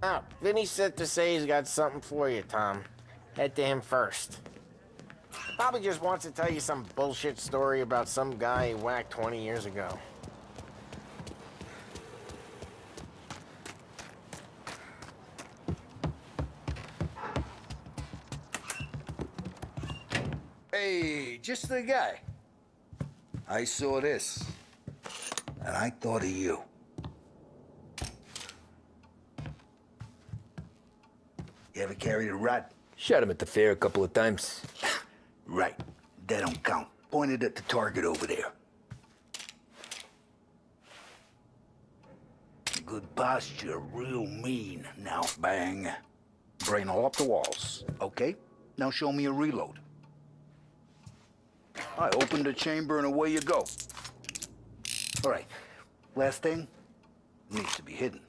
Oh, Vinny said to say he's got something for you, Tom. Head to him first. Probably just wants to tell you some bullshit story about some guy he whacked 20 years ago. Hey, just the guy. I saw this, and I thought of you. You ever carried a rod? Shot him at the fair a couple of times. Right. That don't count. Pointed at the target over there. Good posture, real mean. Now, bang. Brain all up the walls. Okay? Now show me a reload. I open the chamber and away you go. All right. Last thing. Needs to be hidden.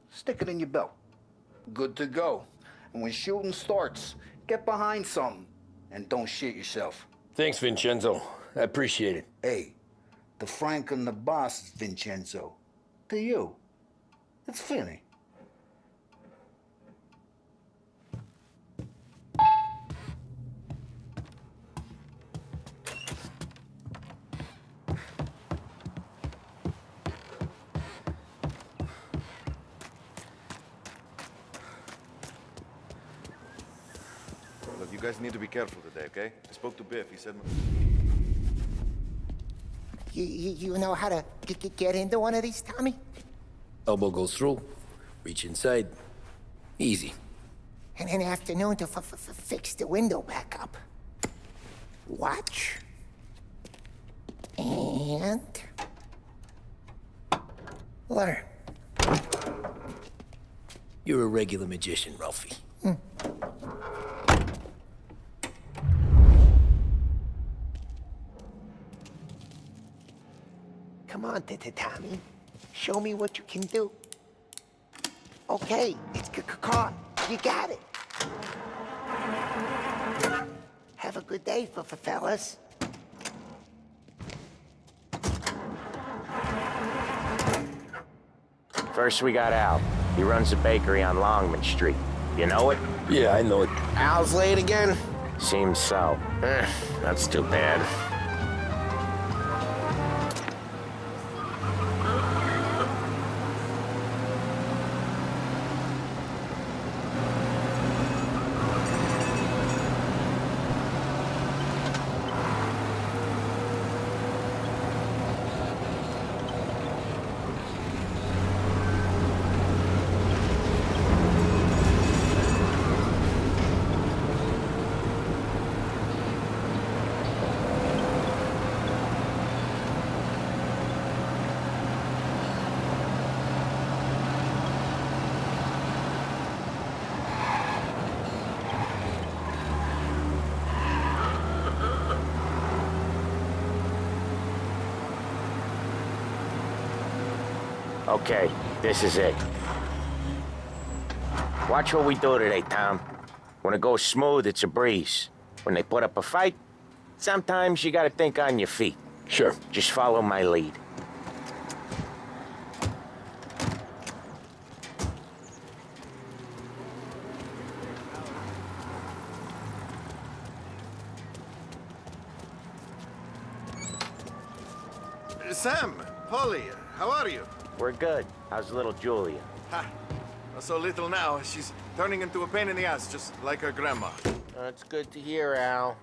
Stick it in your belt. Good to go. And when shooting starts, get behind something and don't shit yourself. Thanks, Vincenzo. I appreciate it. Hey, the Frank and the boss is Vincenzo. To you, it's Vinny. Look, you guys need to be careful today, okay? I spoke to Biff. He said... You know how to get into one of these, Tommy? Elbow goes through, reach inside. Easy. And an afternoon to fix the window back up. Watch. And... learn. You're a regular magician, Ralphie. Come on, Tommy. Show me what you can do. Okay, it's caught. You got it. Have a good day, fellas. First we got Al. He runs a bakery on Longman Street. You know it? Yeah, I know it. Al's late again? Seems so. That's too bad. Okay, this is it. Watch what we do today, Tom. When it goes smooth, it's a breeze. When they put up a fight, sometimes you gotta think on your feet. Sure. Just follow my lead. Sam, Polly, how are you? We're good. How's little Julia? Ha! So little now, she's turning into a pain in the ass, just like her grandma. That's good to hear, Al.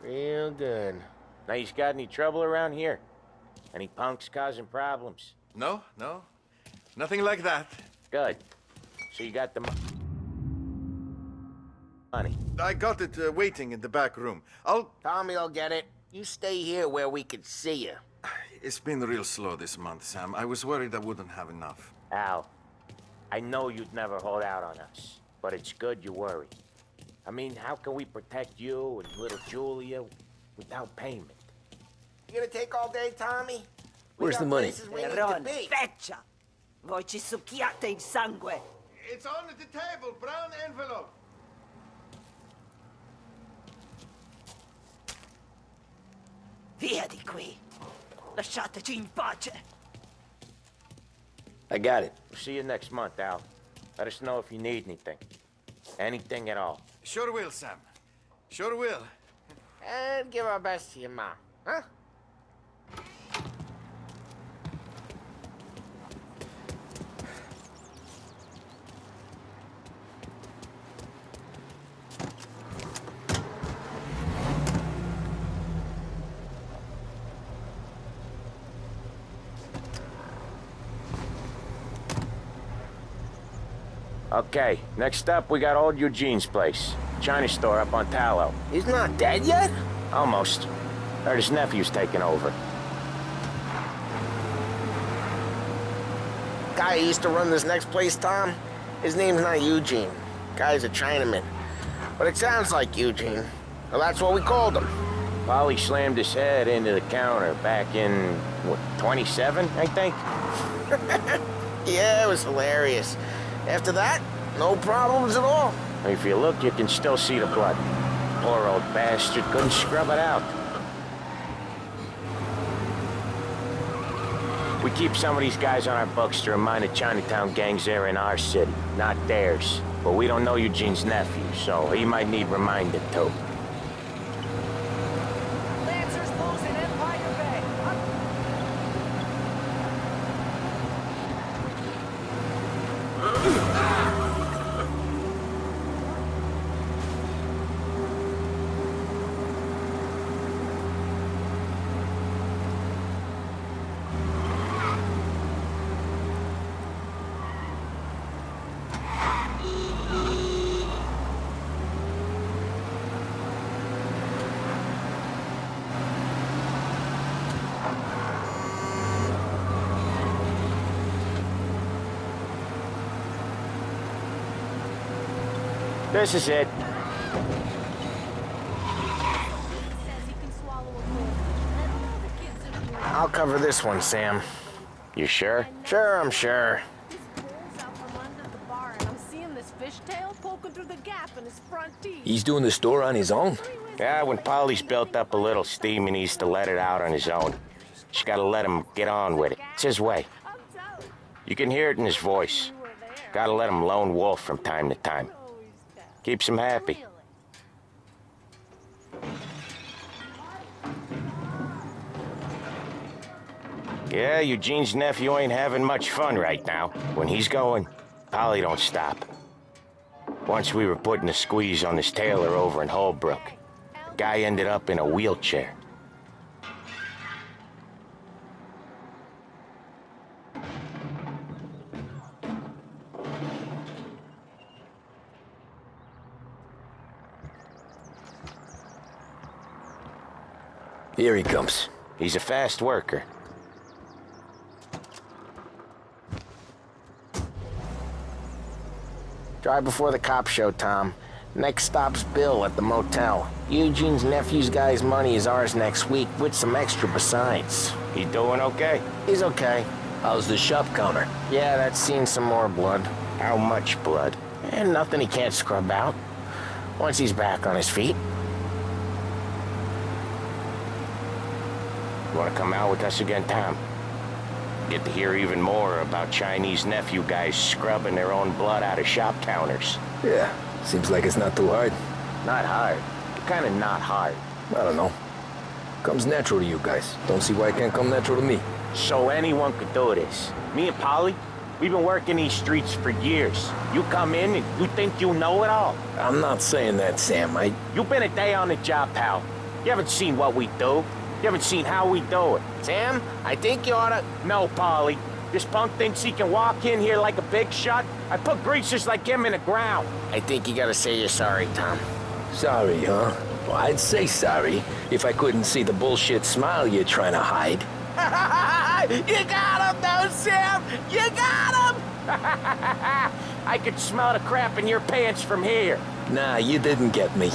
Real good. Now, you got any trouble around here? Any punks causing problems? No, nothing like that. Good. So you got the money. I got it waiting in the back room. Tommy'll get it. You stay here where we can see you. It's been real slow this month, Sam. I was worried I wouldn't have enough. Al, I know you'd never hold out on us, but it's good you worry. I mean, how can we protect you and little Julia without payment? You gonna take all day, Tommy? Where's the money? Ron, feccia! Voi ci succhiate il sangue! It's on the table, brown envelope. Via di qui! Lasciateci in pace! I got it. See you next month, Al. Let us know if you need anything. Anything at all. Sure will, Sam. Sure will. And give our best to your mom, huh? Okay, next up we got old Eugene's place. China store up on Tallow. He's not dead yet? Almost. Heard his nephew's taking over. Guy who used to run this next place, Tom, his name's not Eugene. Guy's a Chinaman. But it sounds like Eugene. Well, that's what we called him. Polly slammed his head into the counter back in, what, 27, I think? Yeah, it was hilarious. After that, no problems at all. If you look, you can still see the blood. Poor old bastard couldn't scrub it out. We keep some of these guys on our books to remind the Chinatown gangs they're in our city, not theirs. But we don't know Eugene's nephew, so he might need reminded too. Lancers losing Empire Bay. This is it. I'll cover this one, Sam. You sure? Sure, I'm sure. He's doing the store on his own? Yeah, when Polly's built up a little steam, he needs to let it out on his own. Just gotta let him get on with it. It's his way. You can hear it in his voice. Gotta let him lone wolf from time to time. Keeps him happy. Yeah, Eugene's nephew ain't having much fun right now. When he's going, Polly don't stop. Once we were putting a squeeze on this tailor over in Holbrook. The guy ended up in a wheelchair. Here he comes. He's a fast worker. Drive before the cops show, Tom. Next stop's Bill at the motel. Eugene's nephew's guy's money is ours next week, with some extra besides. He doing okay? He's okay. How's the shop counter? Yeah, that's seen some more blood. How much blood? And nothing he can't scrub out. Once he's back on his feet. You wanna come out with us again, Tom? Get to hear even more about Chinese nephew guys scrubbing their own blood out of shop counters. Yeah, seems like it's not too hard. Not hard. Kinda not hard. I don't know. Comes natural to you guys. Don't see why it can't come natural to me. So anyone could do this. Me and Polly, we've been working these streets for years. You come in and you think you know it all. I'm not saying that, Sam. You've been a day on the job, pal. You haven't seen what we do. You haven't seen how we do it. Sam, I think you oughta... No, Polly. This punk thinks he can walk in here like a big shot. I put greasers like him in the ground. I think you gotta say you're sorry, Tom. Sorry, huh? Well, I'd say sorry if I couldn't see the bullshit smile you're trying to hide. You got him, though, Sam! You got him! I could smell the crap in your pants from here. Nah, you didn't get me.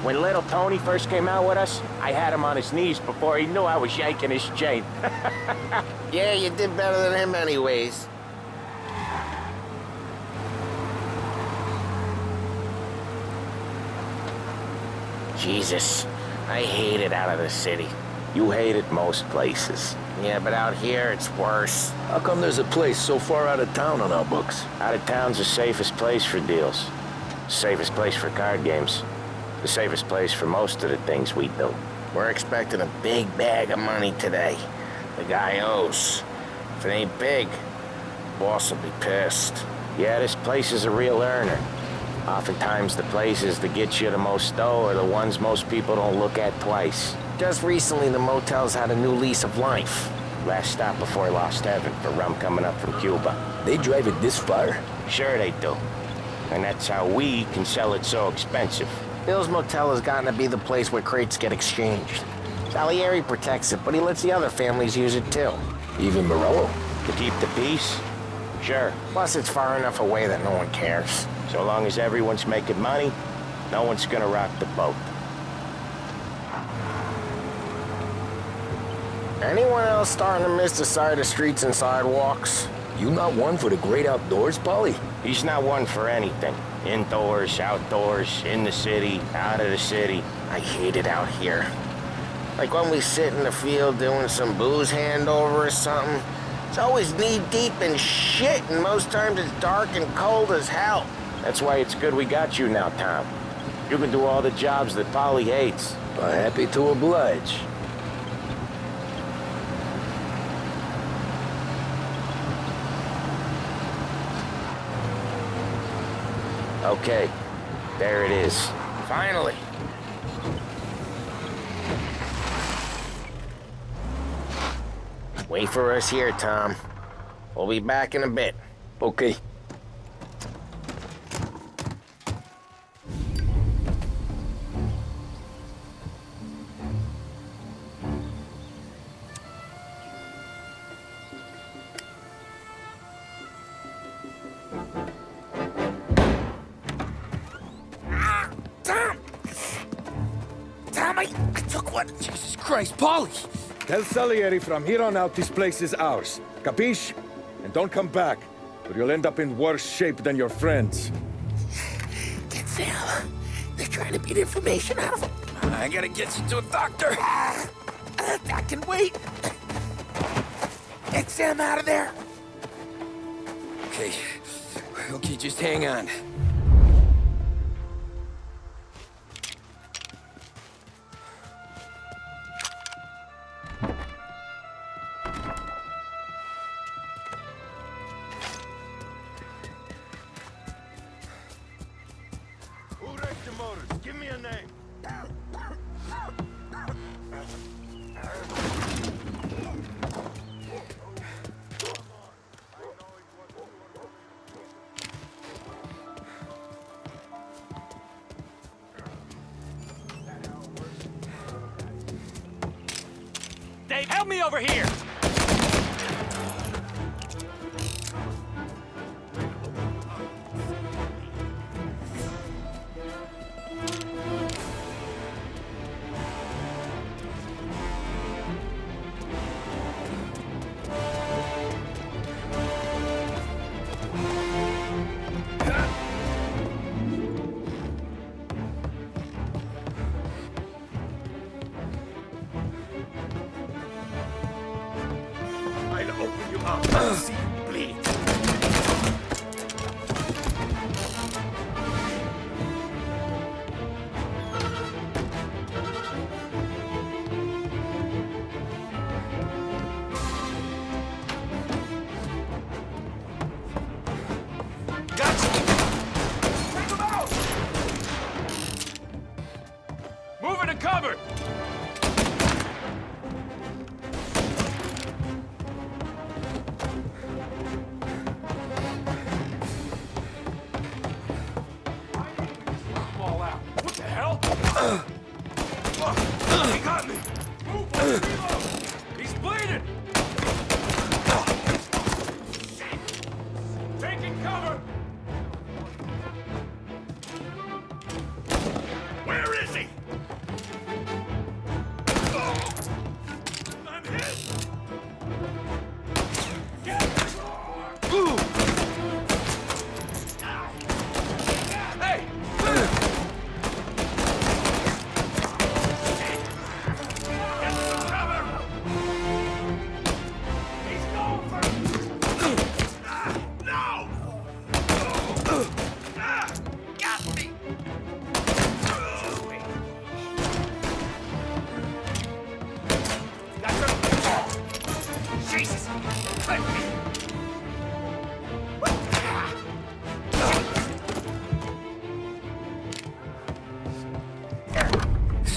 When little Tony first came out with us, I had him on his knees before he knew I was yanking his chain. Yeah, you did better than him anyways. Jesus, I hate it out of the city. You hate it most places. Yeah, but out here it's worse. How come there's a place so far out of town on our books? Out of town's the safest place for deals. Safest place for card games. The safest place for most of the things we do. We're expecting a big bag of money today. The guy owes. If it ain't big, boss will be pissed. Yeah, this place is a real earner. Oftentimes the places that get you the most dough are the ones most people don't look at twice. Just recently the motel's had a new lease of life. Last stop before Lost Heaven for rum coming up from Cuba. They drive it this far? Sure they do. And that's how we can sell it so expensive. Bill's Motel has gotten to be the place where crates get exchanged. Salieri protects it, but he lets the other families use it too. Even Morello? To keep the peace? Sure. Plus it's far enough away that no one cares. So long as everyone's making money, no one's gonna rock the boat. Anyone else starting to miss the side of streets and sidewalks? You not one for the great outdoors, Polly? He's not one for anything. Indoors, outdoors, in the city, out of the city. I hate it out here. Like when we sit in the field doing some booze handover or something. It's always knee-deep in shit, and most times it's dark and cold as hell. That's why it's good we got you now, Tom. You can do all the jobs that Polly hates. Happy to oblige. Okay, there it is. Finally. Wait for us here, Tom. We'll be back in a bit. Okay. Tom, I took one. Jesus Christ, Polly! Tell Salieri from here on out this place is ours. Capiche? And don't come back, or you'll end up in worse shape than your friends. Get Sam. They're trying to beat information out of him. I gotta get you to a doctor. I can wait. Get Sam out of there. Okay. Okay, just hang on. Who wrecked the motors? Give me a name. Dave, help me over here!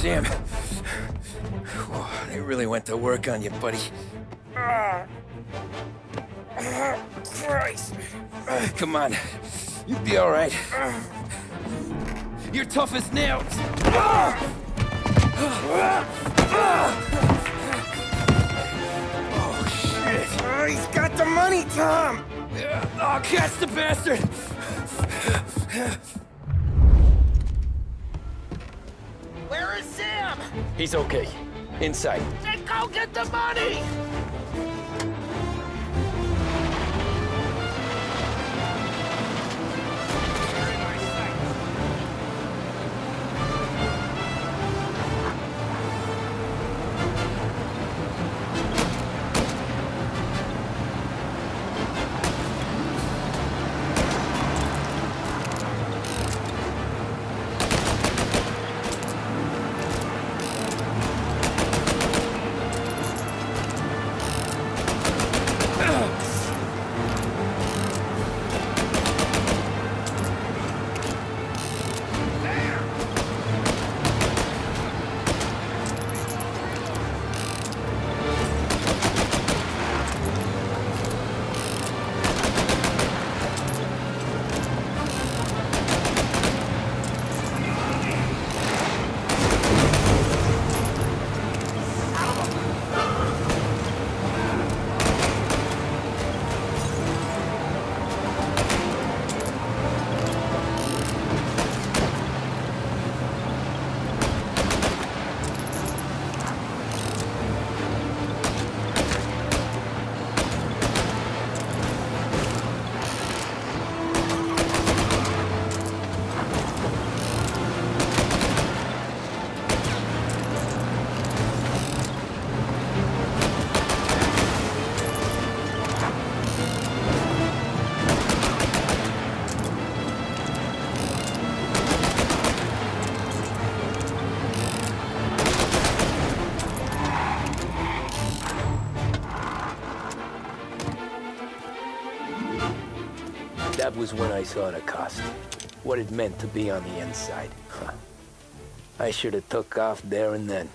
Sam. They really went to work on you, buddy. Christ. Come on. You'll be all right. You're tough as nails. Oh, shit. He's got the money, Tom. Oh, catch the bastard. Where is Sam? He's okay. Inside. Then go get the money! That was when I saw the cost. What it meant to be on the inside. Huh. I should have took off there and then.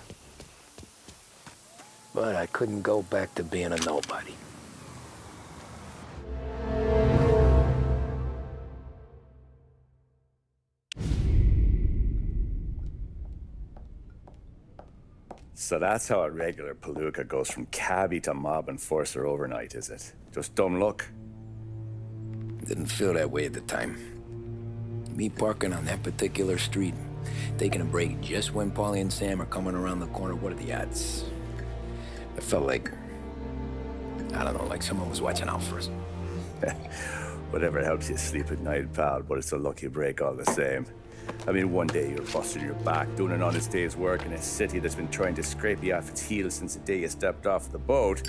But I couldn't go back to being a nobody. So that's how a regular palooka goes from cabbie to mob enforcer overnight, is it? Just dumb luck? Didn't feel that way at the time. Me parking on that particular street, taking a break just when Paulie and Sam are coming around the corner, what are the odds? I felt like, I don't know, like someone was watching out for us. Whatever helps you sleep at night, pal, but it's a lucky break all the same. I mean, one day you're busting your back, doing an honest day's work in a city that's been trying to scrape you off its heels since the day you stepped off the boat,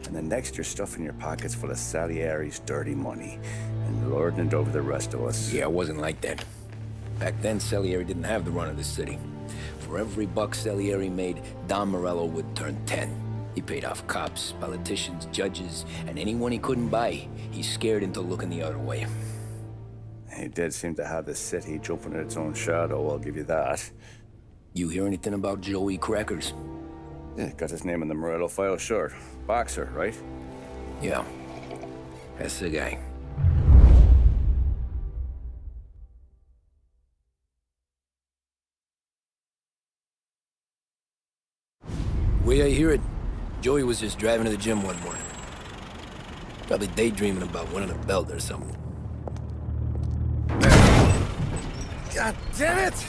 and the next you're stuffing your pockets full of Salieri's dirty money and lording it over the rest of us. Yeah, it wasn't like that. Back then, Salieri didn't have the run of the city. For every buck Salieri made, Don Morello would turn 10. He paid off cops, politicians, judges, and anyone he couldn't buy, he scared into looking the other way. He did seem to have the city jumping at its own shadow, I'll give you that. You hear anything about Joey Crackers? Yeah, got his name in the Morello file, sure. Boxer, right? Yeah, that's the guy. Way I hear it, Joey was just driving to the gym one morning. Probably daydreaming about winning a belt or something. God damn it!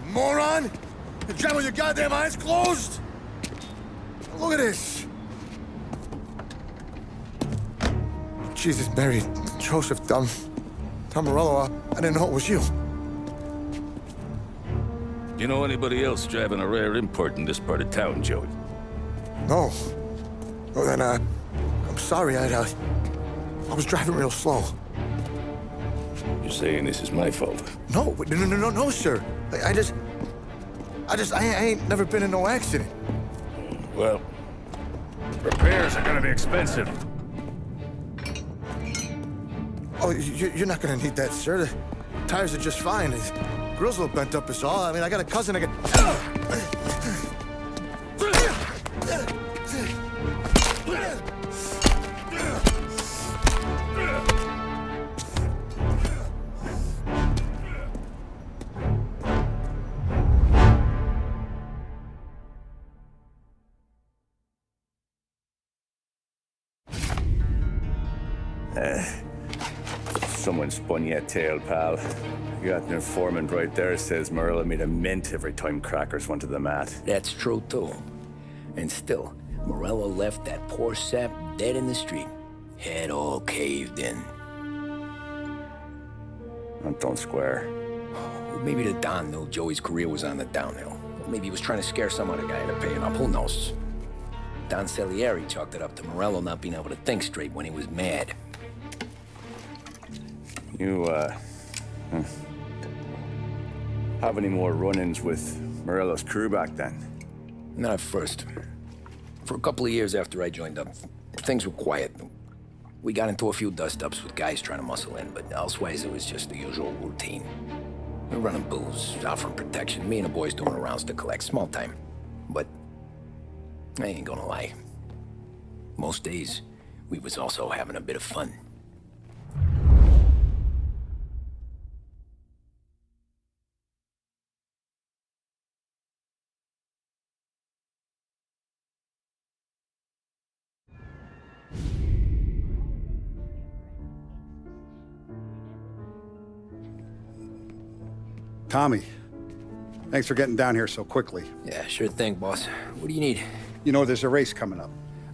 Moron! You're driving with your goddamn eyes closed? Look at this! Jesus, Mary, Joseph, Tom Morello, I didn't know it was you. You know anybody else driving a rare import in this part of town, Joey? No. Well, then, I'm sorry, I was driving real slow. You're saying this is my fault? No, no, sir. I ain't never been in no accident. Well, repairs are gonna be expensive. Oh, you're not gonna need that, sir. The tires are just fine. Grill's a little bent up is all. I mean, I got a cousin I can... Someone spun you a tale, pal. You got an informant right there says Morello made a mint every time crackers went to the mat. That's true, too. And still, Morello left that poor sap dead in the street. Head all caved in. That don't square. Well, maybe the Don knew Joey's career was on the downhill. Maybe he was trying to scare some other guy into paying up. Who knows? Don Salieri chalked it up to Morello not being able to think straight when he was mad. You, have any more run-ins with Morello's crew back then? Not at first. For a couple of years after I joined up, things were quiet. We got into a few dust-ups with guys trying to muscle in, but elsewise it was just the usual routine. We were running booze, offering protection, me and the boys doing rounds to collect, small time. But I ain't gonna lie. Most days, we was also having a bit of fun. Tommy, thanks for getting down here so quickly. Yeah, sure thing, boss. What do you need? You know, there's a race coming up.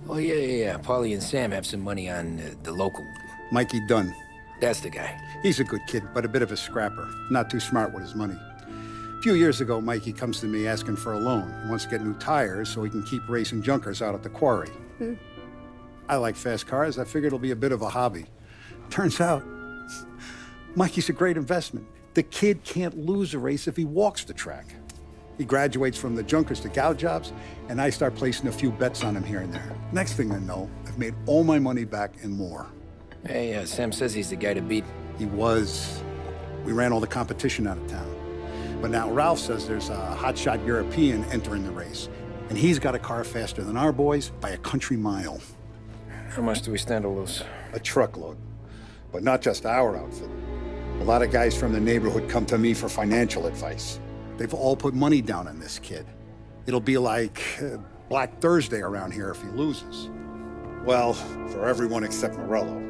Oh, yeah. Paulie and Sam have some money on the local. Mikey Dunn. That's the guy. He's a good kid, but a bit of a scrapper. Not too smart with his money. A few years ago, Mikey comes to me asking for a loan. He wants to get new tires so he can keep racing junkers out at the quarry. I like fast cars. I figured it'll be a bit of a hobby. Turns out, Mikey's a great investment. The kid can't lose a race if he walks the track. He graduates from the junkers to gal jobs, and I start placing a few bets on him here and there. Next thing I know, I've made all my money back and more. Hey, Sam says he's the guy to beat. He was. We ran all the competition out of town. But now Ralph says there's a hotshot European entering the race, and he's got a car faster than our boys by a country mile. How much do we stand to lose? A truckload. But not just our outfit. A lot of guys from the neighborhood come to me for financial advice. They've all put money down on this kid. It'll be like Black Thursday around here if he loses. Well, for everyone except Morello.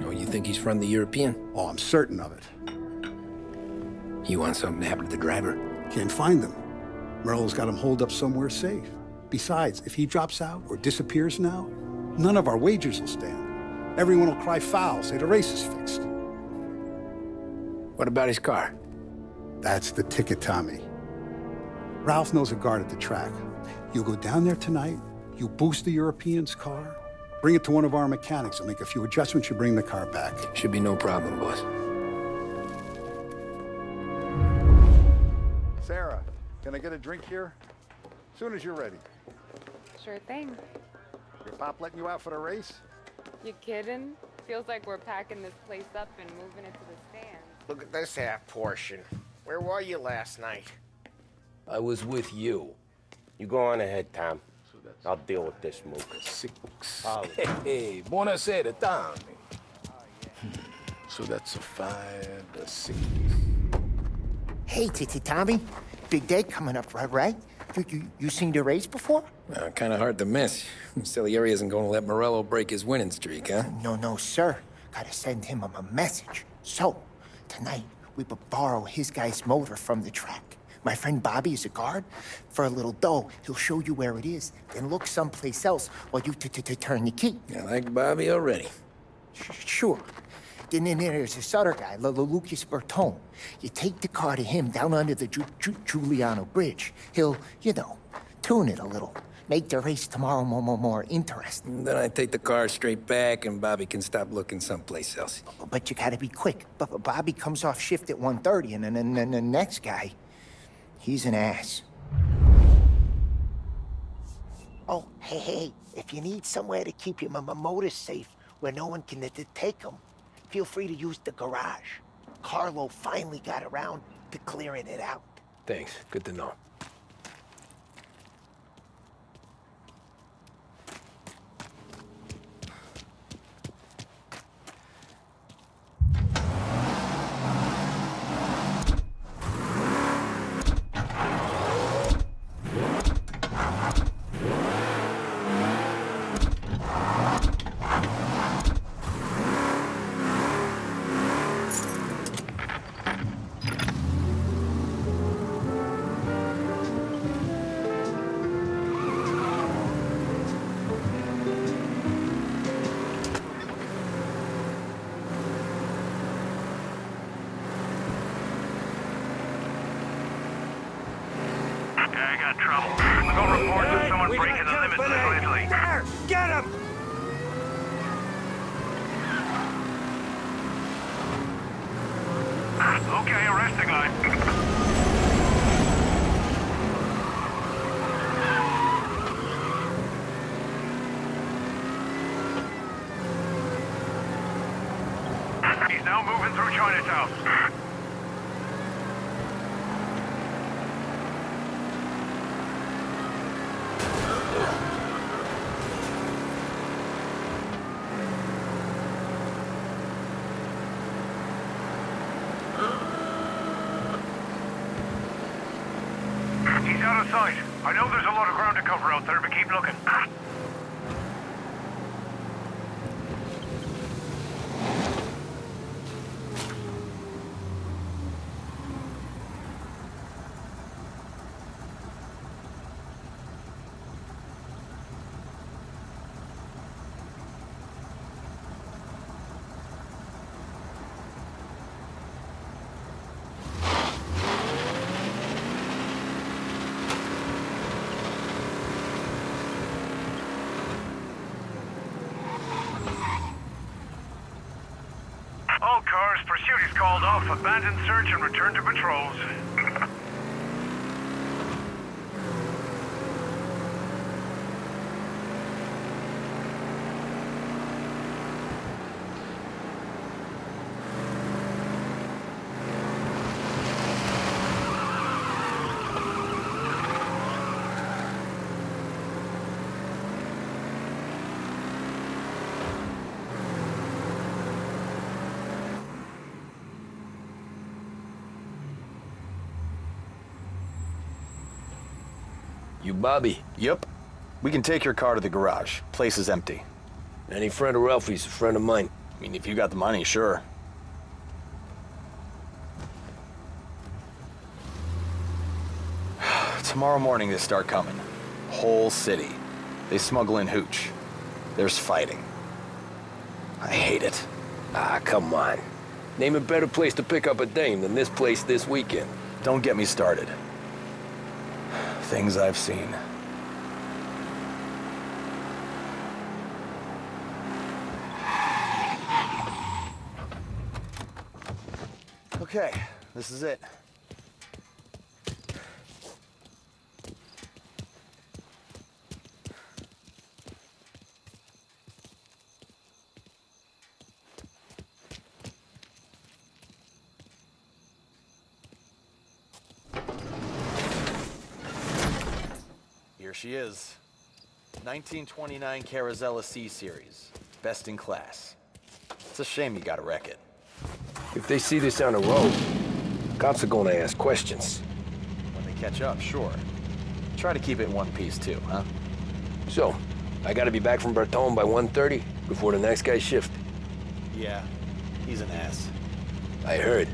Oh, you think he's from the European? Oh, I'm certain of it. You want something to happen to the driver? Can't find him. Morello's got him holed up somewhere safe. Besides, if he drops out or disappears now, none of our wagers will stand. Everyone will cry foul, say the race is fixed. What about his car? That's the ticket, Tommy. Ralph knows a guard at the track. You go down there tonight, you boost the European's car, bring it to one of our mechanics, and make a few adjustments, you bring the car back. Should be no problem, boss. Sarah, can I get a drink here? As soon as you're ready. Sure thing. Your pop letting you out for the race? You kidding? Feels like we're packing this place up and moving it to the stands. Look at this half portion. Where were you last night? I was with you. You go on ahead, Tom. I'll deal with this mook. Hey, buonasera, Tommy. So that's a 5, a 6. Hey, Tommy. Big day coming up, right? You seen the race before? Kind of hard to miss. Salieri isn't going to let Morello break his winning streak, huh? No, sir. Gotta send him a message. So, tonight, we borrow his guy's motor from the track. My friend Bobby is a guard. For a little dough, he'll show you where it is, then look someplace else while you turn the key. I like Bobby already. Sure. Then there's this other guy, Lucas Bertone. You take the car to him down under the Giuliano Bridge. He'll, tune it a little. Make the race tomorrow more interesting. Then I take the car straight back and Bobby can stop looking someplace else. But you gotta be quick. But Bobby comes off shift at 1:30, and then the next guy, he's an ass. Oh, hey, if you need somewhere to keep your motor safe where no one can take them, feel free to use the garage. Carlo finally got around to clearing it out. Thanks. Good to know. Trouble. We got reports of someone breaking the limits in Italy. There! Get him! Okay, arrest the guy. He's now moving through Chinatown. He's out of sight. I know there's a lot of ground to cover out there, but keep looking. All cars, pursuit is called off. Abandon search and return to patrols. You Bobby? Yep. We can take your car to the garage. Place is empty. Any friend of Ralphie's a friend of mine. I mean, if you got the money, sure. Tomorrow morning they start coming. Whole city. They smuggle in hooch. There's fighting. I hate it. Ah, come on. Name a better place to pick up a dame than this place this weekend. Don't get me started. Things I've seen. Okay, this is it. Here she is. 1929 Carazella C Series. Best in class. It's a shame you gotta wreck it. If they see this on the road, cops are gonna ask questions. When they catch up, sure. Try to keep it in one piece too, huh? So, I gotta be back from Bertone by 1:30 before the next guy's shift. Yeah, he's an ass. I heard.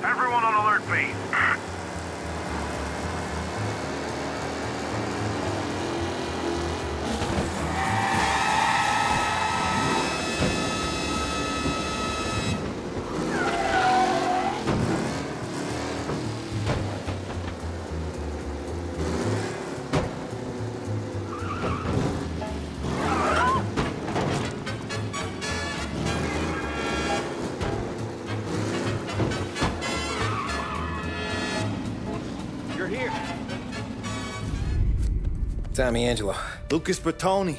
Everyone on alert, please. You're here. Tommy Angelo. Lucas Bertoni.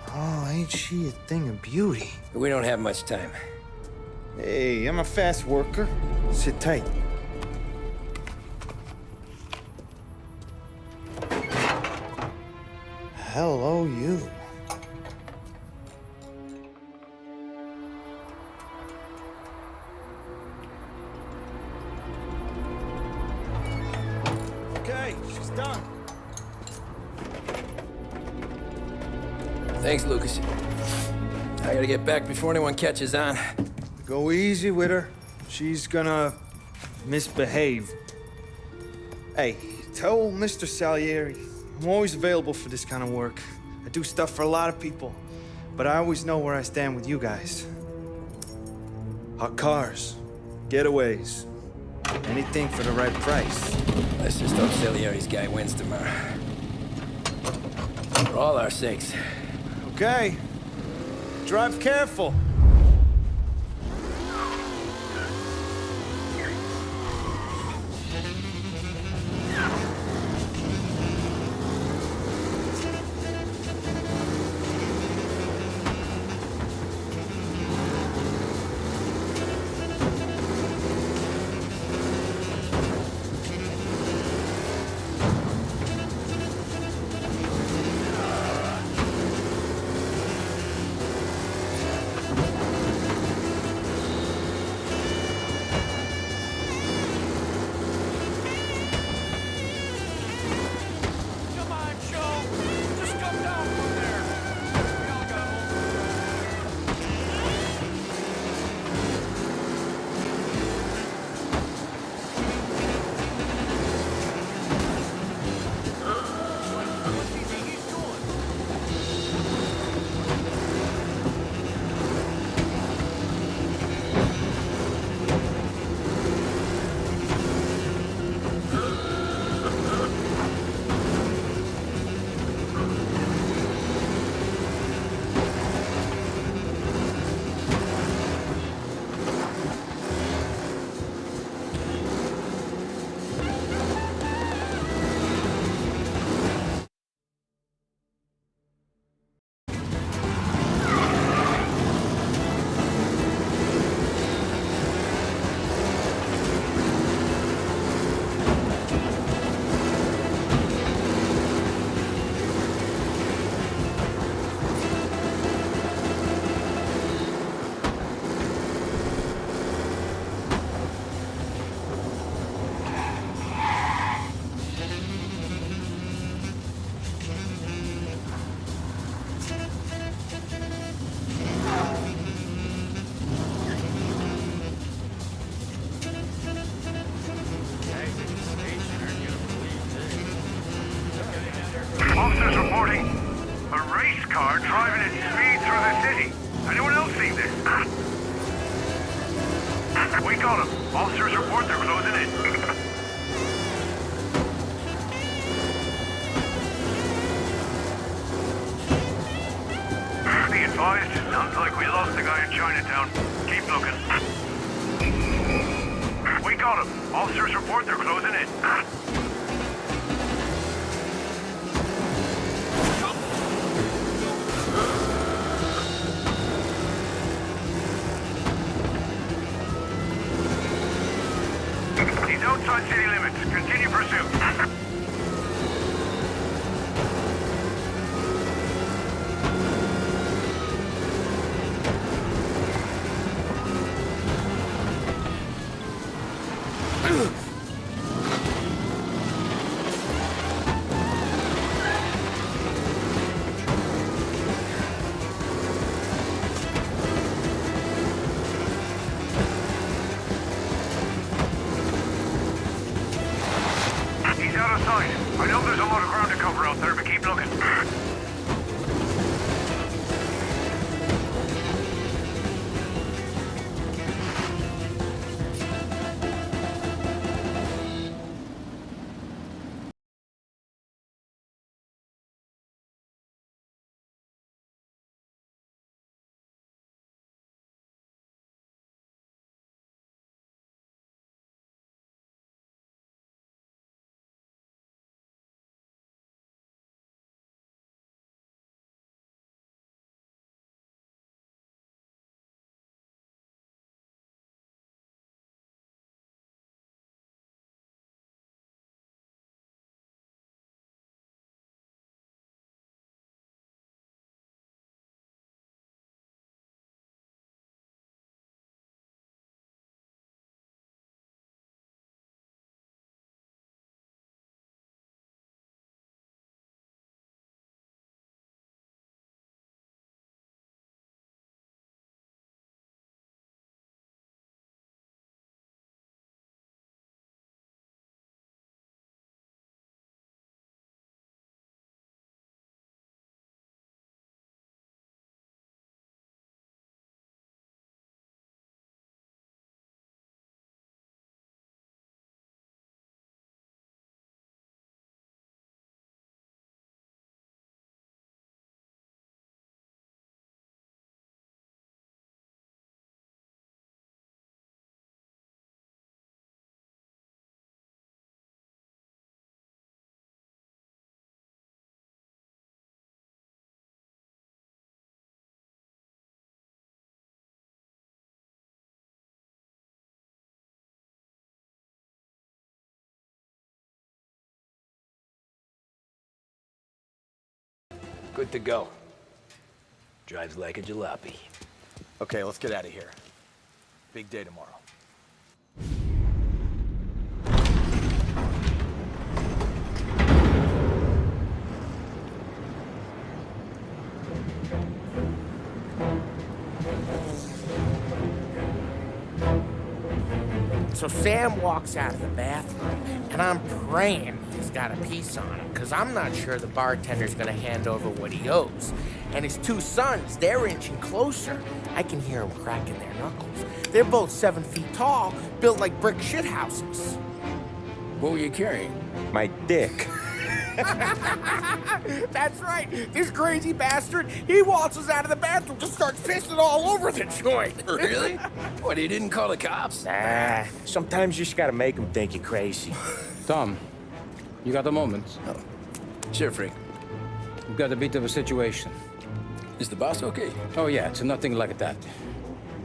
Oh, ain't she a thing of beauty? We don't have much time. Hey, I'm a fast worker. Sit tight. Hello, you. Okay, she's done. Thanks, Lucas. I gotta get back before anyone catches on. Go easy with her. She's gonna misbehave. Hey, tell Mr. Salieri I'm always available for this kind of work. I do stuff for a lot of people, but I always know where I stand with you guys. Hot cars, getaways, anything for the right price. Let's just hope Salieri's guy wins tomorrow. For all our sakes. Okay. Drive careful. Officers reporting a race car driving at speed through the city. Anyone else see this? We got them. Officers report they're closing in. Be advised, sounds like we lost the guy in Chinatown. Keep looking. We got him. Officers report they're closing in. He's outside city limits. Continue pursuit. Good to go. Drives like a jalopy. Okay, let's get out of here. Big day tomorrow. So Sam walks out of the bathroom, and I'm praying he's got a piece on him, because I'm not sure the bartender's gonna hand over what he owes. And his two sons, they're inching closer. I can hear them cracking their knuckles. They're both 7 feet tall, built like brick shithouses. What were you carrying? My dick. That's right. This crazy bastard, he waltzes out of the bathroom, just starts pissing all over the joint. Really? What, he didn't call the cops? Nah, sometimes you just gotta make them think you're crazy. Tom, you got a moment? Oh. Sure, Frank. We've got a bit of a situation. Is the boss okay? Oh, yeah, it's nothing like that.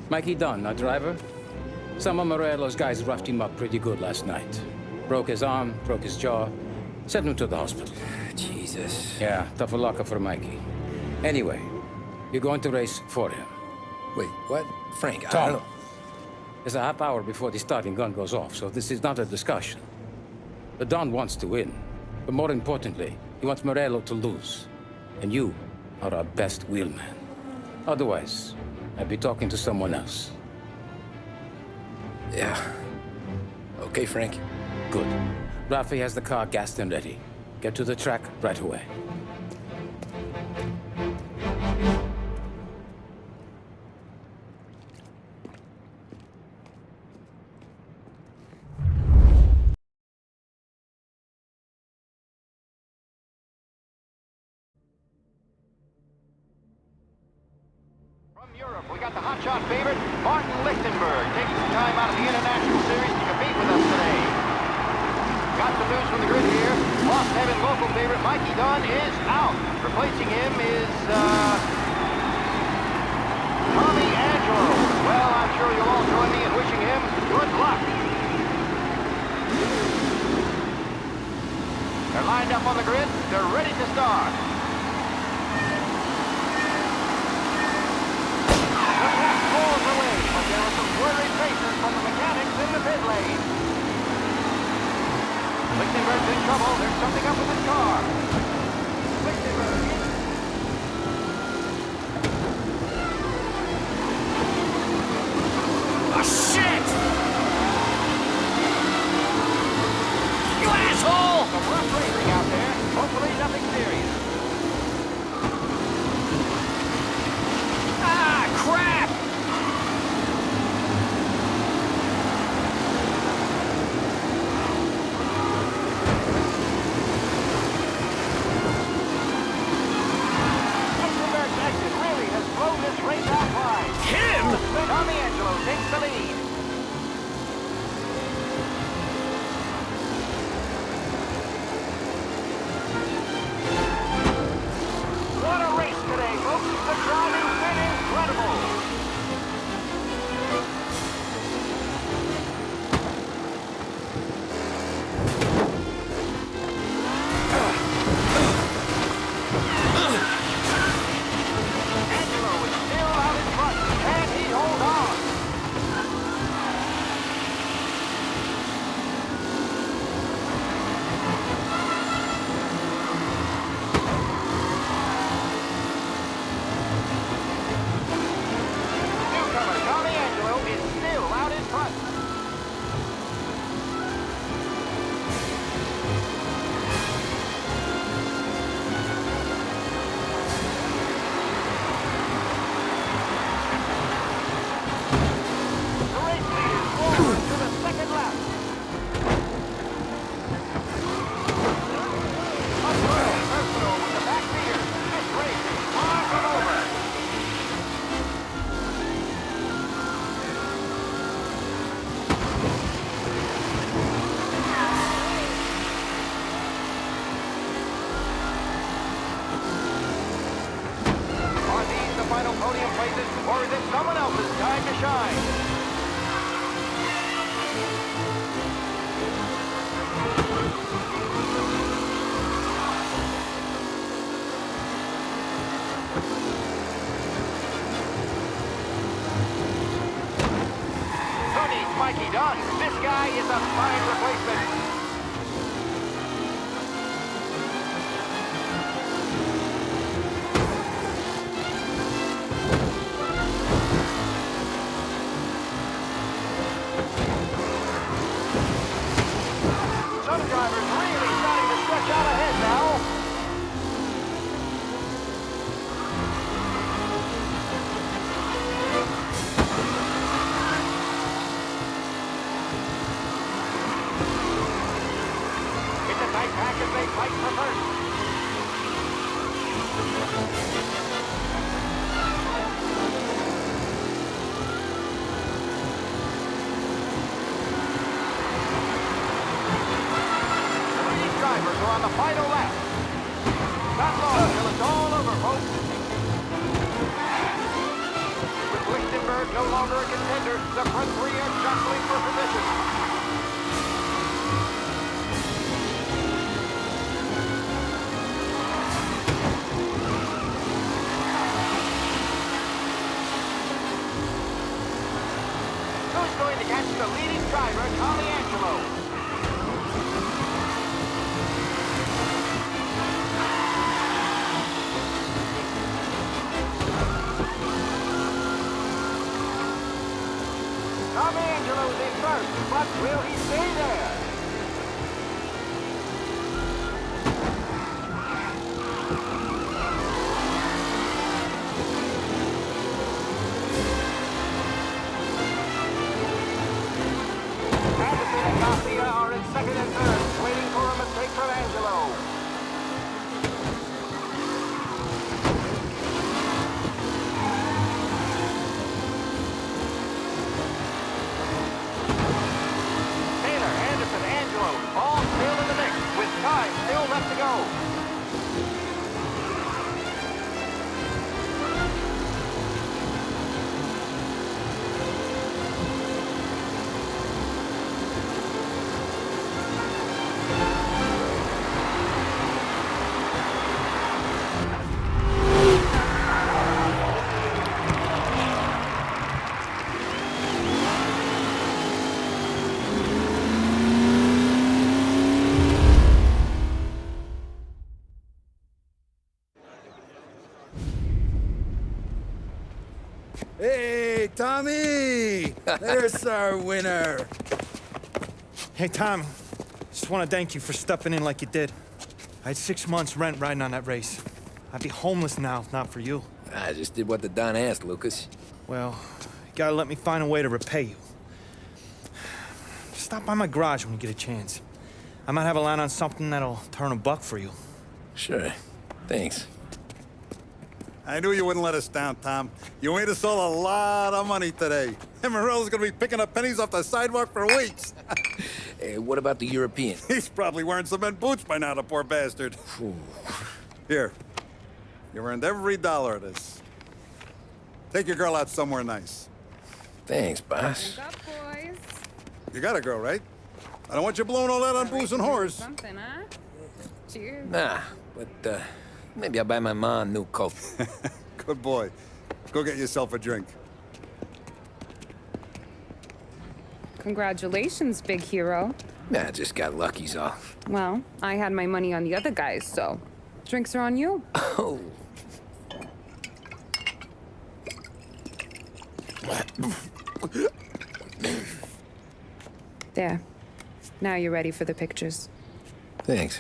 Mikey Dunn, our driver. Some of Morello's guys roughed him up pretty good last night. Broke his arm, broke his jaw. Sent him to the hospital. Jesus. Yeah, tough luck for Mikey. Anyway, you're going to race for him. Wait, what? Frank, I Tom, don't know. there's a half hour before the starting gun goes off, so this is not a discussion. The Don wants to win, but more importantly, he wants Morello to lose. And you are our best wheelman. Otherwise, I'd be talking to someone else. Yeah. Okay, Frank. Good. Rafi has the car gassed and ready. Get to the track right away. From Europe, we got the hotshot favorite, Martin Lichtenberg, taking some time out of the International Series to compete with us today. Got some news from the grid here. Lost Heaven local favorite Mikey Dunn is out. Replacing him is, Tommy Angelo. Well, I'm sure you'll all join me in wishing him good luck. They're lined up on the grid. They're ready to start. The track rolls away, but there are some worried faces from the mechanics in the pit lane. Lichtenberg's in trouble. There's something up with his car. Lichtenberg. Oh, shit! You asshole! Some rough racing out there. Hopefully nothing serious. Ah, crap! Lichtenberg's exit really has blown this race out wide. Him? Tommy Angelo takes the lead. What a race today, folks. The crowd has been incredible. Angelo is still out in front. Can he hold on? Newcomer Tommy Angelo is still out in front. The race leaders forward to the second lap. Personal with the back gear. This race is far from over. Are these the final podium places, or is it someone else's time to shine? MR.RICCKY done. This guy is a fine replacement. Some drivers really starting to stretch out ahead now. It's a tight pack as they fight for first. Drivers are on the final lap. Not long till it's all over, folks. With Lichtenberg no longer a contender, the front three are jostling for position. Who's going to catch the leading driver, Tommy Angelo? Tommy Angelo's in first, but will he stay there? Anderson and Garcia are in second and third, waiting for a mistake from Angelo. All still in the mix, with time still left to go. Hey, Tommy! There's our winner. Hey, Tommy. Just want to thank you for stepping in like you did. I had 6 months rent riding on that race. I'd be homeless now if not for you. I just did what the Don asked, Lucas. Well, you gotta let me find a way to repay you. Stop by my garage when you get a chance. I might have a line on something that'll turn $1 for you. Sure. Thanks. I knew you wouldn't let us down, Tom. You made us all a lot of money today. And Morel's gonna be picking up pennies off the sidewalk for weeks. Hey, what about the European? He's probably wearing cement boots by now, the poor bastard. Here. You earned every dollar of this. Take your girl out somewhere nice. Thanch, boss. Wake up, boys. You got a girl, right? I don't want you blowing all that on booze and whores. Something, huh? Cheers. Nah, but maybe I'll buy my mom a new coat. Good boy. Go get yourself a drink. Congratulations, big hero. Nah, just got lucky's all. Well, I had my money on the other guys, so drinks are on you. Oh. There. Now you're ready for the pictures. Thanks.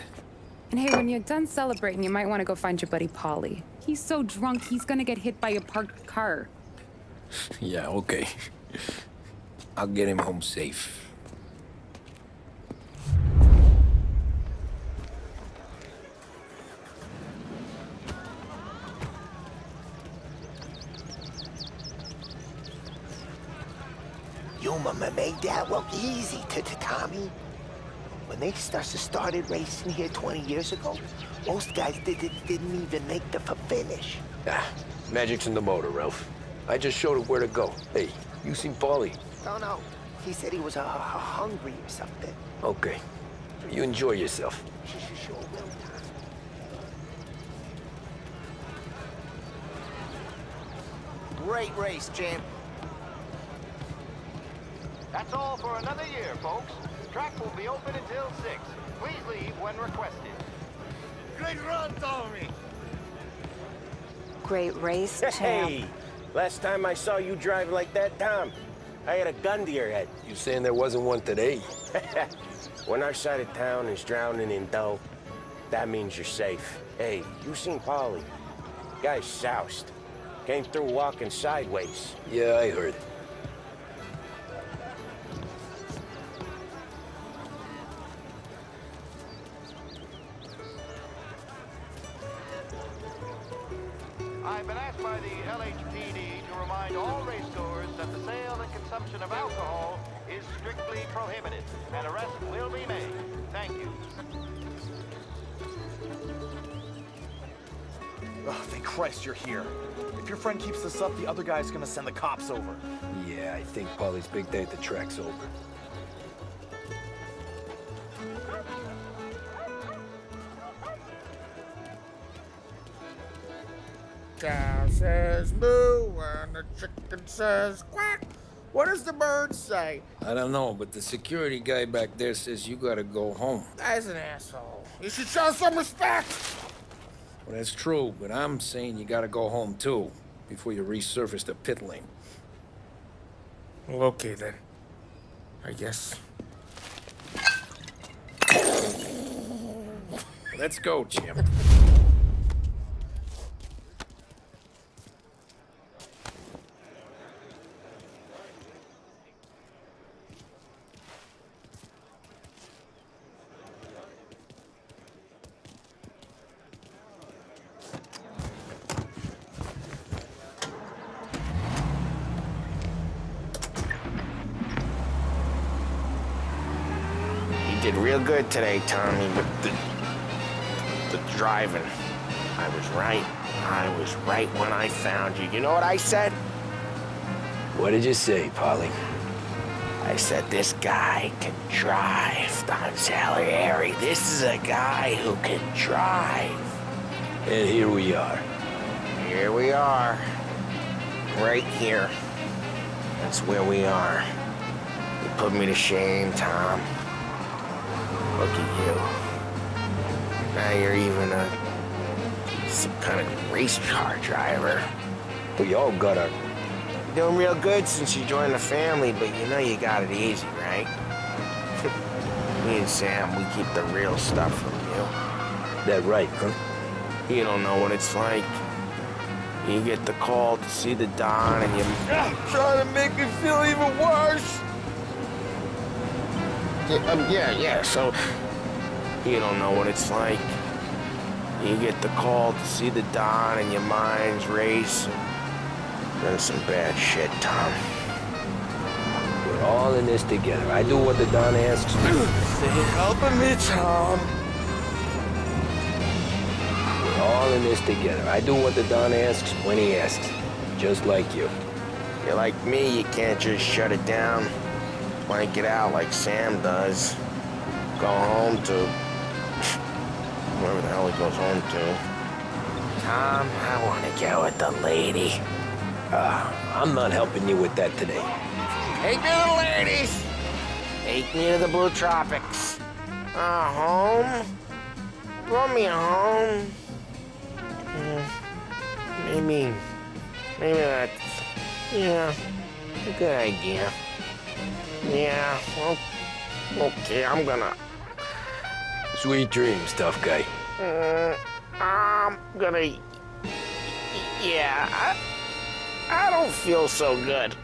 And hey, when you're done celebrating, you might want to go find your buddy Paulie. He's so drunk, he's gonna get hit by a parked car. Yeah, okay. I'll get him home safe. Your mama made that look easy to Tommy. When they started racing here 20 years ago, most guys didn't even make the finish. Ah, magic's in the motor, Ralph. I just showed it where to go. Hey, you seen Paulie? No. He said he was hungry or something. Okay. You enjoy yourself. Sure will, Tom. Great race, champ. That's all for another year, folks. Track will be open until 6. Please leave when requested. Great run, Tommy! Great race, champ. Hey! Last time I saw you drive like that, Tom, I had a gun to your head. You saying there wasn't one today? When our side of town is drowning in dough, that means you're safe. Hey, you seen Paulie? Guy's soused. Came through walking sideways. Yeah, I heard. I've been asked by the LHPD to remind all racegoers that the sale and consumption of alcohol is strictly prohibited, and arrest will be made. Thank you. Oh, thank Christ you're here. If your friend keeps this up, the other guy's gonna send the cops over. Yeah, I think Paulie's big day at the track's over. Cow says moo and the chicken says quack. What does the bird say? I don't know, but the security guy back there says you gotta go home. Guy's an asshole. You should show some respect. Well, that's true, but I'm saying you gotta go home too, before you resurface the pit lane. Well, okay then. I guess. Let's go, champ. You did real good today, Tommy, with the driving. I was right. I was right when I found you. You know what I said? What did you say, Paulie? I said, this guy can drive, Don Salieri. This is a guy who can drive. And here we are. Here we are. Right here. That's where we are. You put me to shame, Tom. Look at you. Now you're even some kind of race car driver. We all got our... You're doing real good since you joined the family, but you know you got it easy, right? Me and Sam, we keep the real stuff from you. That right, huh? You don't know what it's like. You get the call to see the Don and you... Trying to make me feel even worse. Yeah, so... You don't know what it's like. You get the call to see the Don and your mind's race. Done some bad shit, Tom. We're all in this together. I do what the Don asks. They're helping me, Tom. We're all in this together. I do what the Don asks when he asks. Just like you. You're like me, you can't just shut it down. Blank it out like Sam does. Go home to... wherever the hell he goes home to. Tom, I want to go with the lady. I'm not helping you with that today. Take me to the ladies! Take me to the Blue Tropics. Home? Throw me a home. Maybe that's... yeah, a good idea. Yeah, well, okay, I'm gonna... Sweet dreams, tough guy. I'm gonna... yeah, I don't feel so good.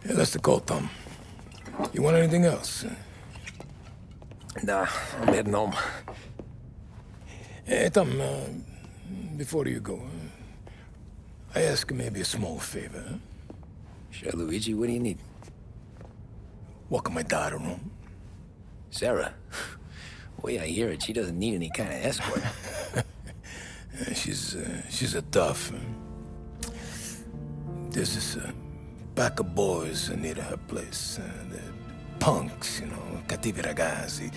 Yeah, that's the call, Tom. You want anything else? Nah, I'm heading home. Hey, Tom, before you go, I ask maybe a small favor. Huh? Sure, Luigi, what do you need? Walk my daughter home. Sarah? The way I hear it, she doesn't need any kind of escort. She's a tough, There's this pack of boys near her place. The punks, you know, cattivi ragazzi.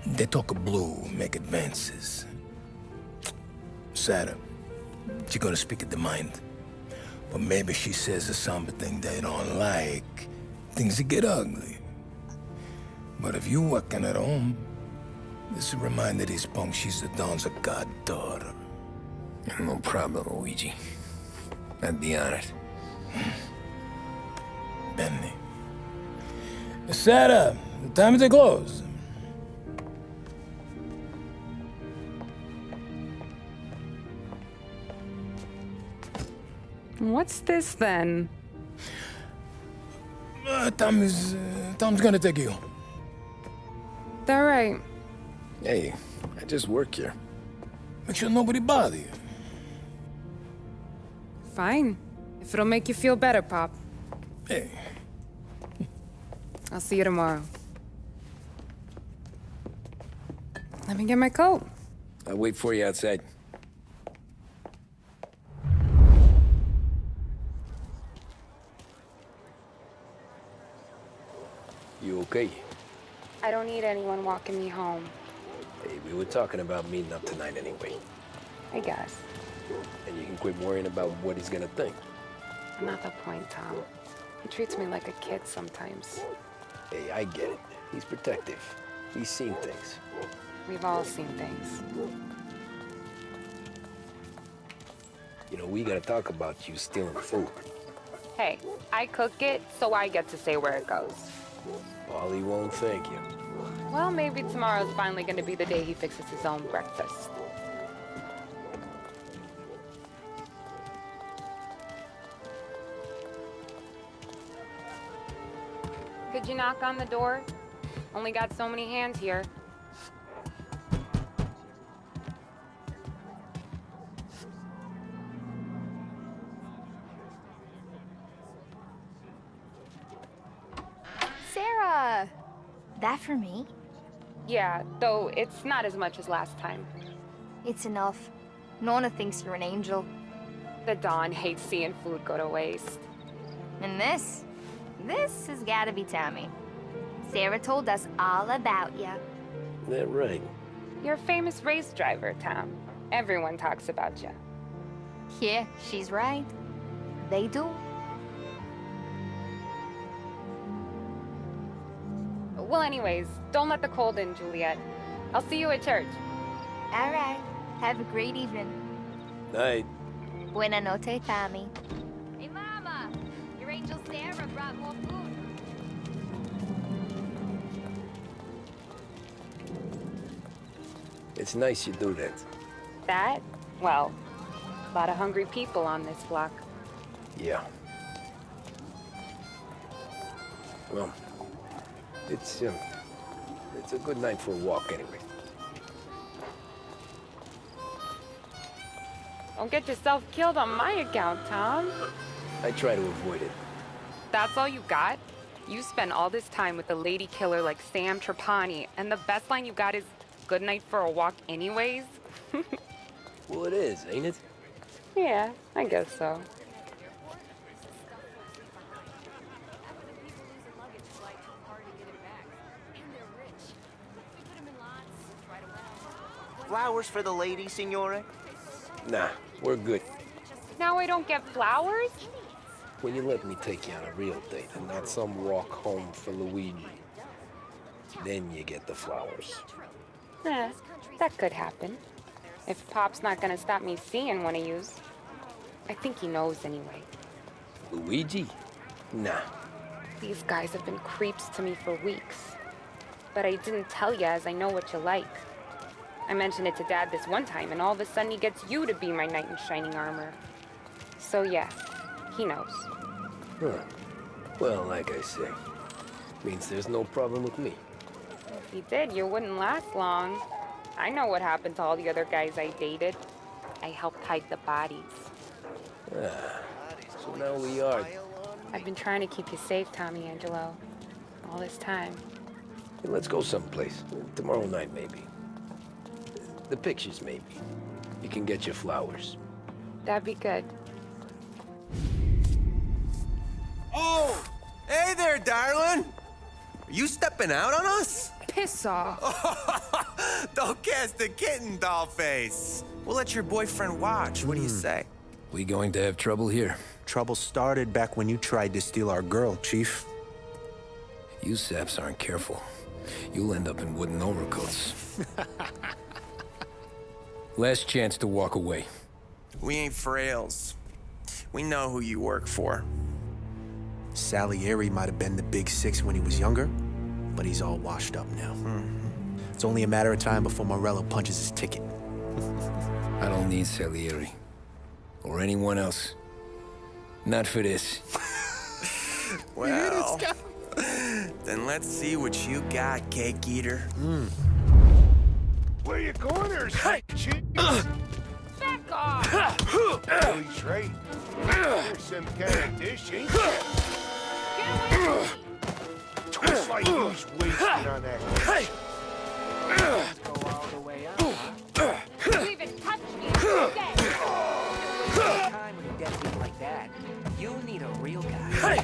They talk blue, make advances. Sarah, she's gonna speak at the mind. But maybe she says something they don't like. Things get ugly. But if you working at home, this reminder these punks she's the Don's goddaughter. No problem, Luigi. I'd be honored. Benny. Sarah, time to close. What's this then? Tom's gonna take you. All right. Hey, I just work here. Make sure nobody bother you. Fine. If it'll make you feel better, Pop. Hey. I'll see you tomorrow. Let me get my coat. I'll wait for you outside. You okay? I don't need anyone walking me home. Hey, we were talking about meeting up tonight anyway. I guess. And you can quit worrying about what he's gonna think. Not the point, Tom. He treats me like a kid sometimes. Hey, I get it. He's protective. He's seen things. We've all seen things. You know, we gotta talk about you stealing food. Hey, I cook it, so I get to say where it goes. Paulie won't thank you. Well, maybe tomorrow's finally gonna be the day he fixes his own breakfast. Could you knock on the door? Only got so many hands here. Sarah! That for me? Yeah, though it's not as much as last time. It's enough. Nona thinks you're an angel. The Dawn hates seeing food go to waste. And this has gotta be Tommy. Sarah told us all about you. That right. You're a famous race driver, Tom. Everyone talks about you. Yeah, she's right. They do. Well, anyways, don't let the cold in, Juliet. I'll see you at church. All right. Have a great evening. Night. Buena noche, Tommy. Hey, Mama! Your angel Sarah brought more food. It's nice you do that. That? Well, a lot of hungry people on this block. Yeah. Well, it's a good night for a walk anyway. Don't get yourself killed on my account, Tom. I try to avoid it. That's all you got? You spend all this time with a lady killer like Sam Trapani, and the best line you got is, "Good night for a walk anyways"? Well, it is, ain't it? Yeah, I guess so. Flowers for the lady, Signore? Nah, we're good. Now I don't get flowers? When you let me take you on a real date and not some walk home for Luigi, then you get the flowers. That could happen. If Pop's not gonna stop me seeing one of yous. I think he knows anyway. Luigi? Nah. These guys have been creeps to me for weeks. But I didn't tell you as I know what you like. I mentioned it to Dad this one time, and all of a sudden he gets you to be my knight in shining armor. So yeah, he knows. Huh. Well, like I say, means there's no problem with me. If he did, you wouldn't last long. I know what happened to all the other guys I dated. I helped hide the bodies. So now we are. I've been trying to keep you safe, Tommy Angelo, all this time. Hey, let's go someplace. Tomorrow night, maybe. The pictures, maybe. You can get your flowers. That'd be good. darling? Are you stepping out on us? Piss off. Don't cast the kitten, dollface. We'll let your boyfriend watch. What do you say? We going to have trouble here? Trouble started back when you tried to steal our girl, Chief. You saps aren't careful. You'll end up in wooden overcoats. Last chance to walk away. We ain't frails. We know who you work for. Salieri might have been the big six when he was younger, but he's all washed up now. It's only a matter of time before Morello punches his ticket. I don't need Salieri. Or anyone else. Not for this. Well, then let's see what you got, cake eater. Where you going there, Chief? Back off! Oh, he's right. You're some kind of dish, ain't you? Twist like he's wasting on that. Hey! Let's go all the way up, huh? You even touch me, you're dead. Time when you deadbeat like that, you need a real guy. Hey!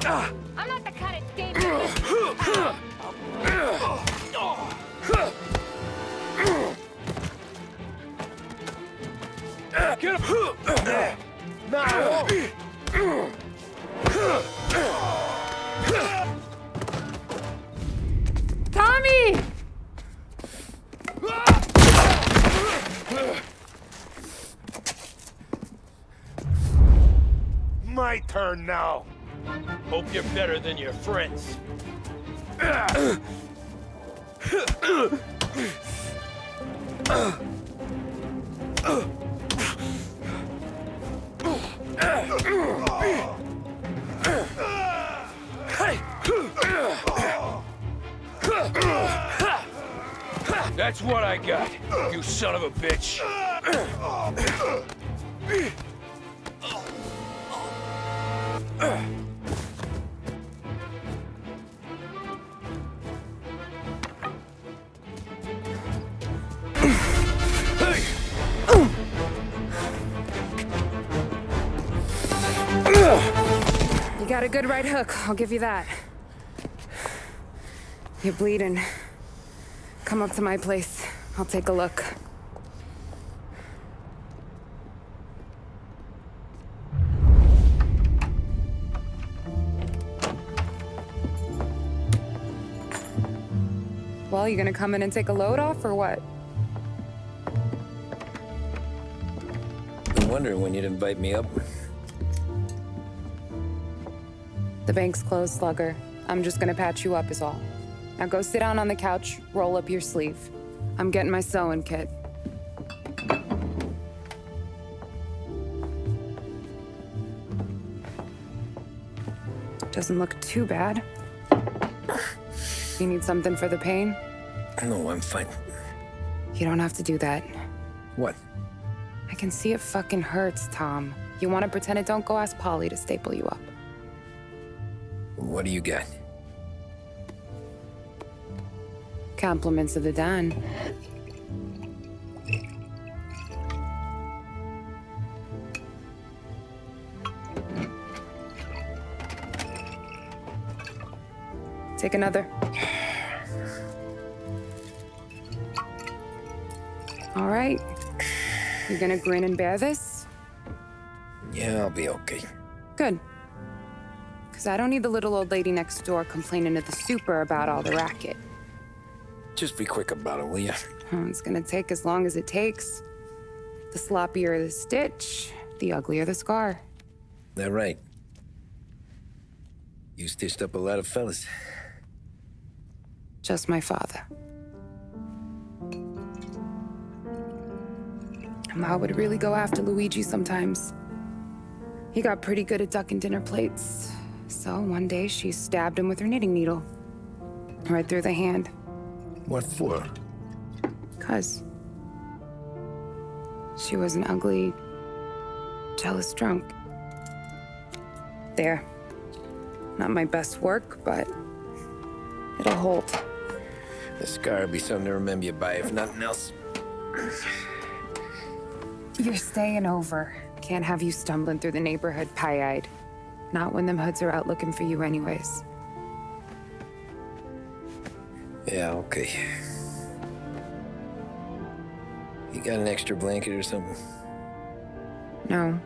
I'm not the kind of state Get him! Yeah. Now! Tommy! My turn now. Hope you're better than your friends. That's what I got, you son of a bitch. You got a good right hook, I'll give you that. You're bleeding. Come up to my place. I'll take a look. Well, you gonna come in and take a load off, or what? Been wondering when you'd invite me up. The bank's closed, Slugger. I'm just gonna patch you up is all. Now go sit down on the couch, roll up your sleeve. I'm getting my sewing kit. Doesn't look too bad. You need something for the pain? No, I'm fine. You don't have to do that. What? I can see it fucking hurts, Tom. You want to pretend it don't go ask Polly to staple you up. What do you got? Compliments of the Don. Take another. All right. You gonna grin and bear this? Yeah, I'll be okay. Good. Because I don't need the little old lady next door complaining to the super about all the racket. Just be quick about it, will ya? It's gonna take as long as it takes. The sloppier the stitch, the uglier the scar. That right? You stitched up a lot of fellas. Just my father. Ma would really go after Luigi sometimes. He got pretty good at ducking dinner plates. So one day she stabbed him with her knitting needle. Right through the hand. What for? 'Cause she was an ugly, jealous drunk. There. Not my best work, but it'll hold. The scar will be something to remember you by, if nothing else. You're staying over. Can't have you stumbling through the neighborhood pie-eyed. Not when them hoods are out looking for you anyways. Yeah, okay. You got an extra blanket or something? No.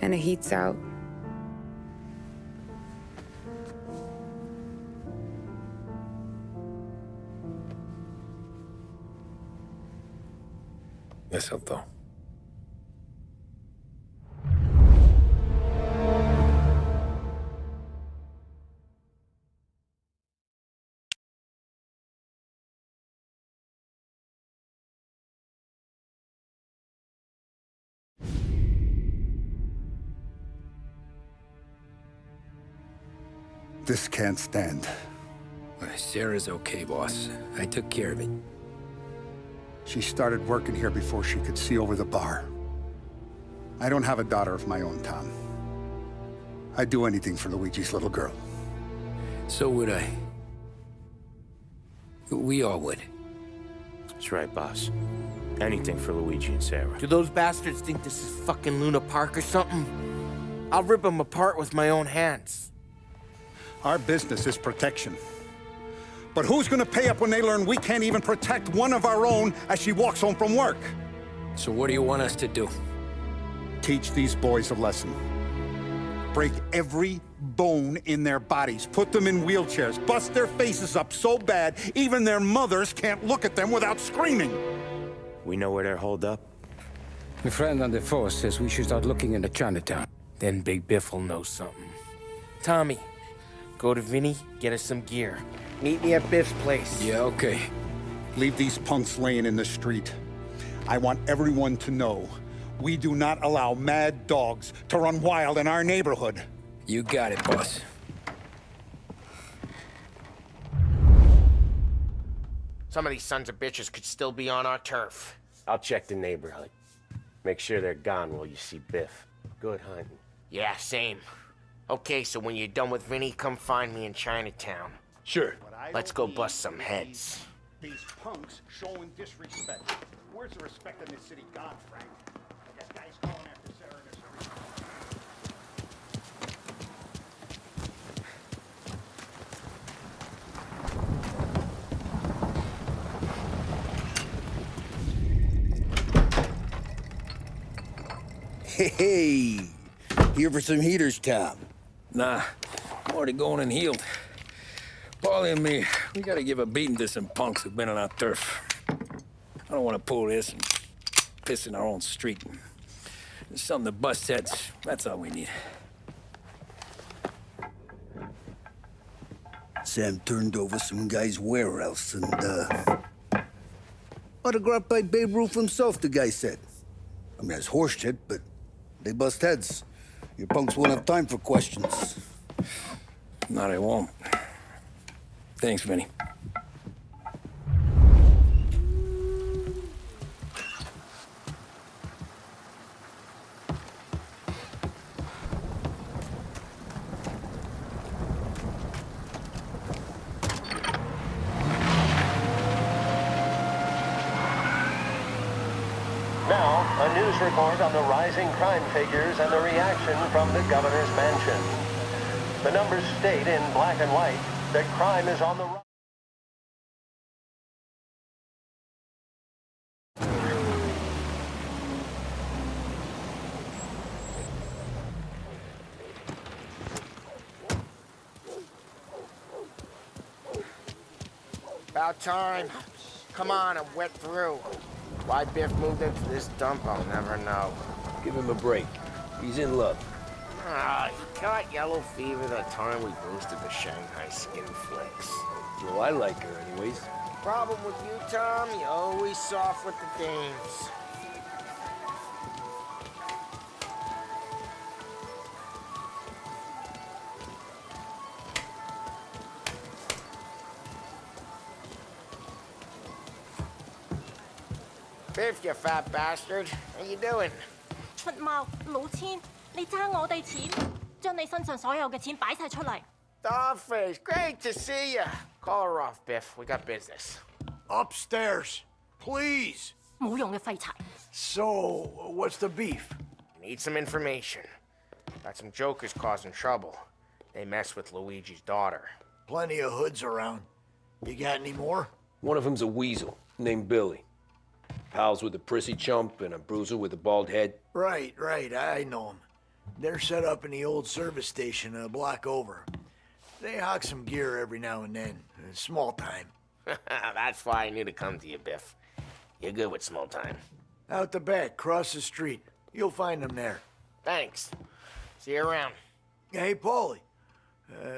And the heat's out. Eso todo. This can't stand. Sarah's okay, boss. I took care of it. She started working here before she could see over the bar. I don't have a daughter of my own, Tom. I'd do anything for Luigi's little girl. So would I. We all would. That's right, boss. Anything for Luigi and Sarah. Do those bastards think this is fucking Luna Park or something? I'll rip them apart with my own hands. Our business is protection. But who's gonna pay up when they learn we can't even protect one of our own as she walks home from work? So what do you want us to do? Teach these boys a lesson. Break every bone in their bodies, put them in wheelchairs, bust their faces up so bad even their mothers can't look at them without screaming. We know where they're holed up? My friend on the force says we should start looking into Chinatown. Then Big Biff will know something. Tommy, go to Vinny, get us some gear. Meet me at Biff's place. Yeah, okay. Leave these punks laying in the street. I want everyone to know we do not allow mad dogs to run wild in our neighborhood. You got it, boss. Some of these sons of bitches could still be on our turf. I'll check the neighborhood. Make sure they're gone while you see Biff. Good hunting. Yeah, same. Okay, so when you're done with Vinny, come find me in Chinatown. Sure. Let's go bust some heads. These punks showing disrespect. Where's the respect in this city gone, Frank? I got guys going after Sarah in the street. Hey, here for some heaters, Tom? Nah, I'm already going and healed. Paulie and me, we gotta give a beating to some punks who've been on our turf. I don't want to pull this and piss in our own street. There's something to bust heads. That's all we need. Sam turned over some guy's warehouse and, autographed by Babe Ruth himself, the guy said. I mean, that's horse shit, but they bust heads. Your punks won't have time for questions. No, they won't. Thanks, Vinny. Now, a news report on the rising crime figures and the reaction from the governor's mansion. The numbers state in black and white that crime is on the rise. About time. Come on, I'm wet through. Why Biff moved into this dump, I'll never know. Give him a break. He's in love. Ah, he caught yellow fever the time we boosted the Shanghai skin flicks. Well, I like her anyways. Problem with you, Tom, you're always soft with the dames. Biff, you fat bastard. How you doing? 出貓老千，你爭我哋錢，將你身上所有嘅錢擺晒出嚟。Dollface, great to see you. Call her off, Biff. We got business. Upstairs, please. 冇用嘅廢柴。 So, what's the beef? Need some information. Got some jokers causing trouble. They mess with Luigi's daughter. Plenty of hoods around. You got any more? One of them's a weasel, named Billy. Pals with a prissy chump and a bruiser with a bald head. Right, I know them. They're set up in the old service station a block over. They hawk some gear every now and then. Small time. That's why I knew to come to you, Biff. You're good with small time. Out the back, cross the street. You'll find them there. Thanks. See you around. Hey, Paulie.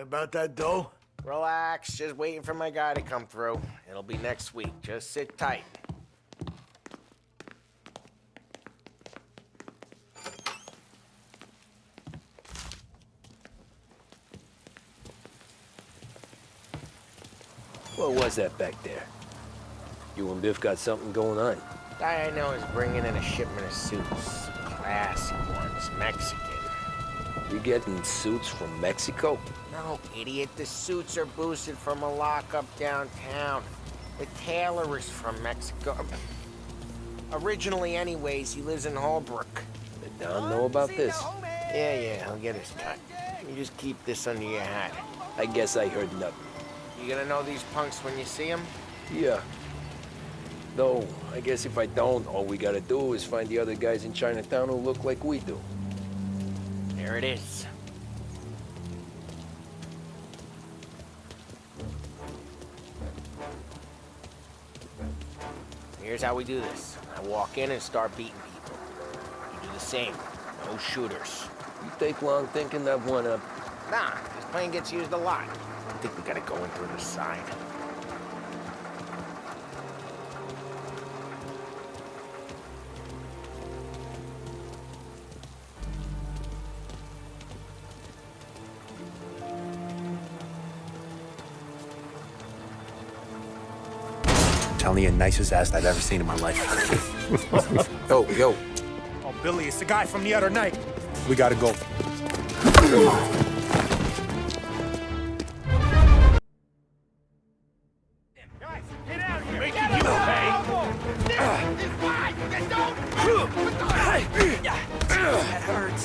About that dough? Relax, just waiting for my guy to come through. It'll be next week. Just sit tight. What was that back there? You and Biff got something going on. Guy I know is bringing in a shipment of suits. Classy ones, Mexican. You getting suits from Mexico? No, idiot. The suits are boosted from a lockup downtown. The tailor is from Mexico. Originally, anyways, he lives in Holbrook. Did Don know about this? Yeah, he'll get his cut. You just keep this under your hat. I guess I heard nothing. You gonna know these punks when you see them? Yeah. No, I guess if I don't, all we gotta do is find the other guys in Chinatown who look like we do. There it is. Here's how we do this. I walk in and start beating people. You do the same. No shooters. You take long thinking that one up. Nah, this plane gets used a lot. I think we gotta go in through the side. Telling you, nicest ass I've ever seen in my life. Yo. Oh, Billy, it's the guy from the other night. We gotta go. That hurts.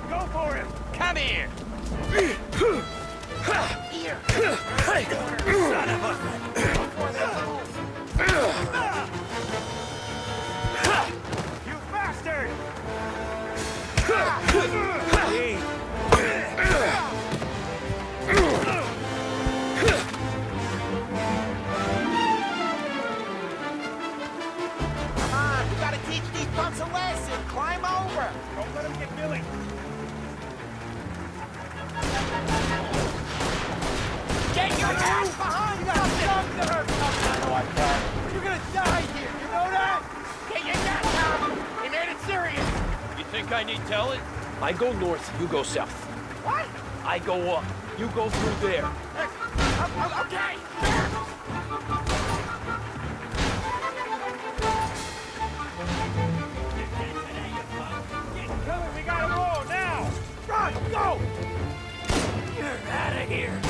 Go for him! Come here! Here! Son of a... You bastard! Come on, we gotta teach these punks a lesson. Climb over. Don't let him get Billy. Get your ass behind us! You're gonna die here, you know that? Get your gas out! He made it serious! You think I need telling? I go north, you go south. What? I go up, you go through there. Okay! Coming, we gotta roll now! Run, go! You're out of here!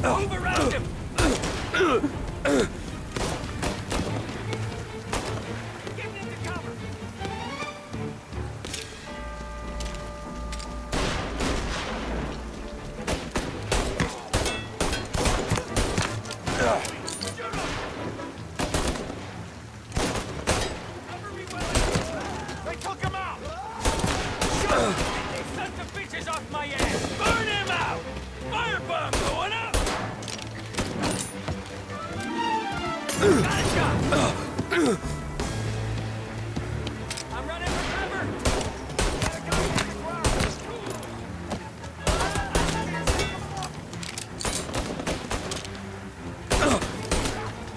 Move around him! Get into cover! They took him out! They sent the bitches off my ass! Burn him out! Firebomb going up! Got a shot! I'm running for cover!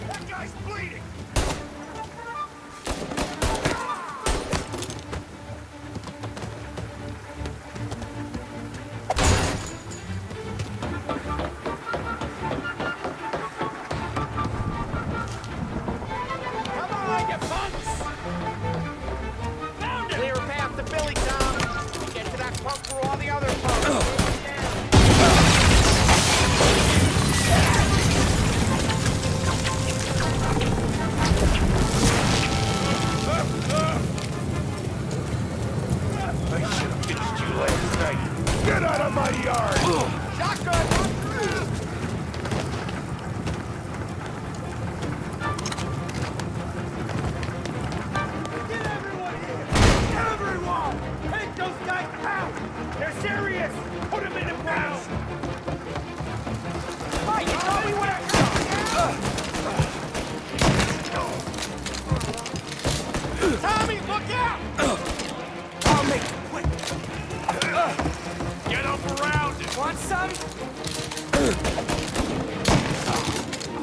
That guy's bleeding! Come on, you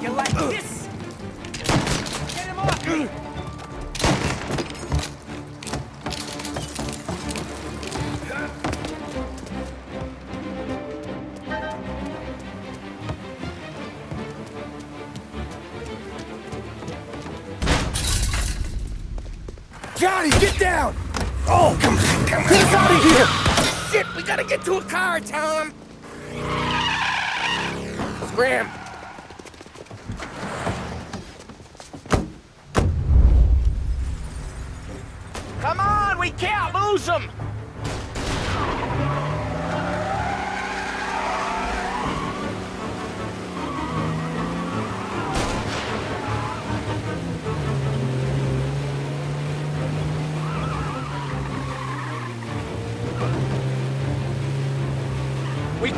You like this? Get him off me! Johnny, get down! Oh, come on. Get us out of here! Shit, we gotta get to a car, Tom! Scram! Come on, we can't lose them!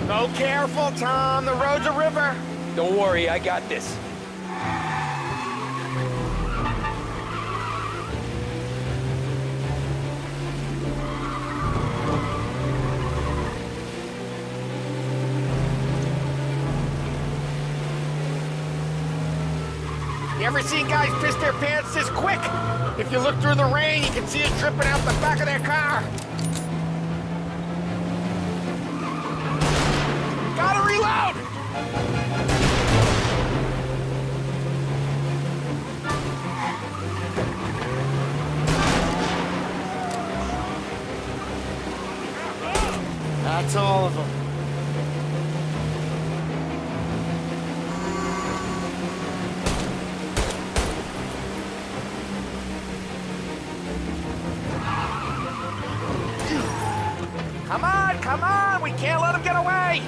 Go careful, Tom. The road's a river. Don't worry, I got this. You ever seen guys piss their pants this quick? If you look through the rain, you can see it dripping out the back of their car. Gotta reload! That's all of them. Come on! We can't let them get away!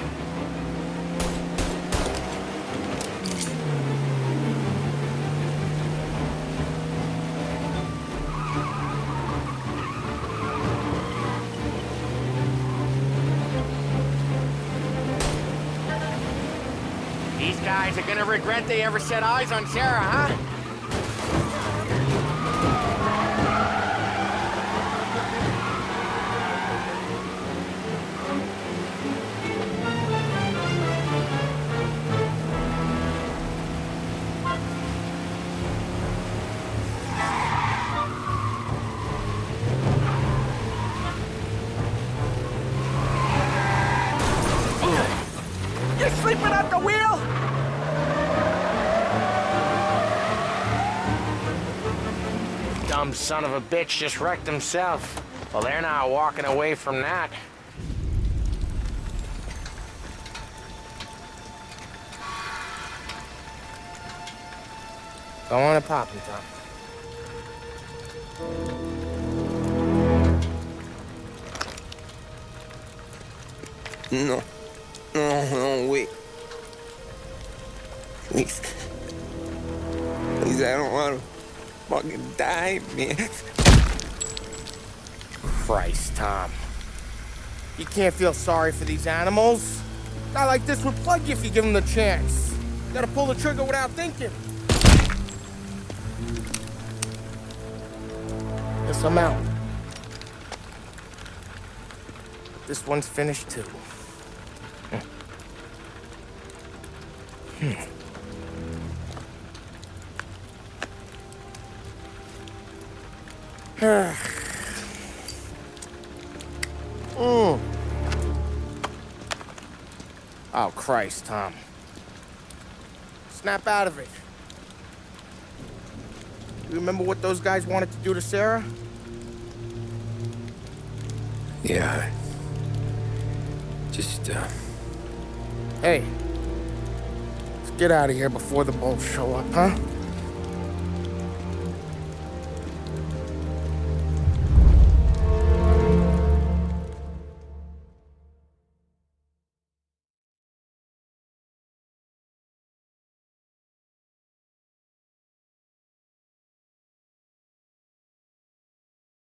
These guys are gonna regret they ever set eyes on Sarah, huh? You sleeping at the wheel? Dumb son of a bitch just wrecked himself. Well, they're not walking away from that. Go on and pop him, Tom. No. No, wait. Please. Please, I don't want to fucking die, man. Christ, Tom. You can't feel sorry for these animals. A guy like this would plug you if you give him the chance. You gotta pull the trigger without thinking. Guess I'm out. This one's finished too. Oh, Christ, Tom. Snap out of it. You remember what those guys wanted to do to Sarah? Yeah. Just, Hey. Let's get out of here before the bulls show up, huh?